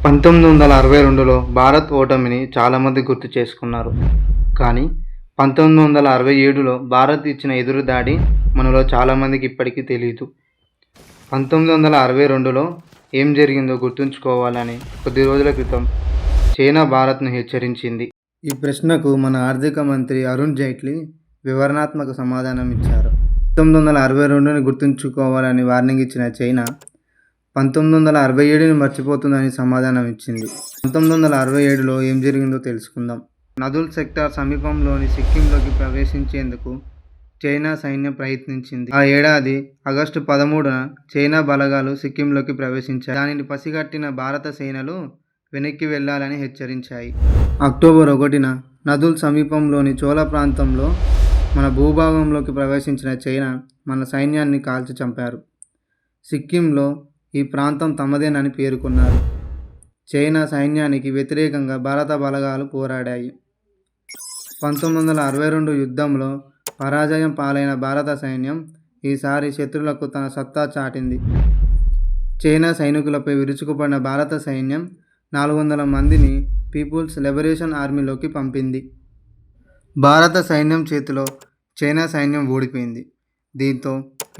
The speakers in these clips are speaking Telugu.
1962లో భారత్ ఓటమిని చాలామంది గుర్తు చేసుకున్నారు. కానీ 1967లో భారత్ ఇచ్చిన ఎదురుదాడి మనలో చాలామందికి ఇప్పటికీ తెలీదు. 1962లో ఏం జరిగిందో గుర్తుంచుకోవాలని కొద్ది రోజుల క్రితం చైనా భారత్ను హెచ్చరించింది. ఈ ప్రశ్నకు మన ఆర్థిక మంత్రి అరుణ్ జైట్లీ వివరణాత్మక సమాధానం ఇచ్చారు. 1962ని గుర్తుంచుకోవాలని వార్నింగ్ ఇచ్చిన చైనా 1967ని మర్చిపోతుందని సమాధానం ఇచ్చింది. 1967లో ఏం జరిగిందో తెలుసుకుందాం. నదుల్ సెక్టార్ సమీపంలోని సిక్కింలోకి ప్రవేశించేందుకు చైనా సైన్యం ప్రయత్నించింది. ఆ ఏడాది ఆగస్టు 13న చైనా బలగాలు సిక్కింలోకి ప్రవేశించాయి. దానిని పసిగట్టిన భారత సేనలు వెనక్కి వెళ్లాలని హెచ్చరించాయి. అక్టోబర్ 1న నదుల్ సమీపంలోని చోళ ప్రాంతంలో మన భూభాగంలోకి ప్రవేశించిన చైనా మన సైన్యాన్ని కాల్చి చంపారు. సిక్కింలో ఈ ప్రాంతం తమదేనని పేర్కొన్నారు. చైనా సైన్యానికి వ్యతిరేకంగా భారత బలగాలు పోరాడాయి. 1962 యుద్ధంలో పరాజయం పాలైన భారత సైన్యం ఈసారి శత్రులకు తన సత్తా చాటింది. చైనా సైనికులపై విరుచుకుపడిన భారత సైన్యం 400 మందిని పీపుల్స్ లిబరేషన్ ఆర్మీలోకి పంపింది. భారత సైన్యం చేతిలో చైనా సైన్యం ఓడిపోయింది. దీంతో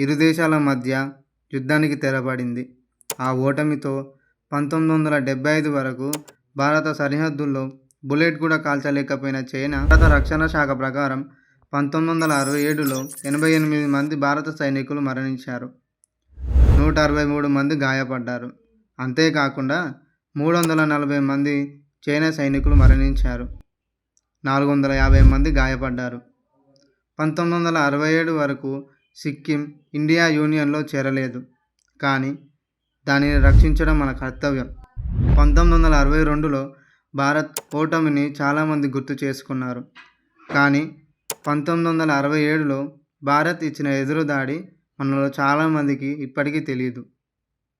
ఇరు దేశాల మధ్య యుద్ధానికి తెరపడింది. ఆ ఓటమితో 1975 వరకు భారత సరిహద్దుల్లో బుల్లెట్ కూడా కాల్చలేకపోయిన చైనా భారత రక్షణ శాఖ ప్రకారం 1967లో 88 మంది భారత సైనికులు మరణించారు. 163 మంది గాయపడ్డారు. అంతేకాకుండా 340 మంది చైనా సైనికులు మరణించారు. 450 మంది గాయపడ్డారు. 1967 వరకు సిక్కిం ఇండియా యూనియన్లో చేరలేదు. కానీ దానిని రక్షించడం మన కర్తవ్యం. 1962లో భారత్ ఓటమిని చాలామంది గుర్తు చేసుకున్నారు. కానీ 1967లో భారత్ ఇచ్చిన ఎదురుదాడి మనలో చాలామందికి ఇప్పటికీ తెలియదు.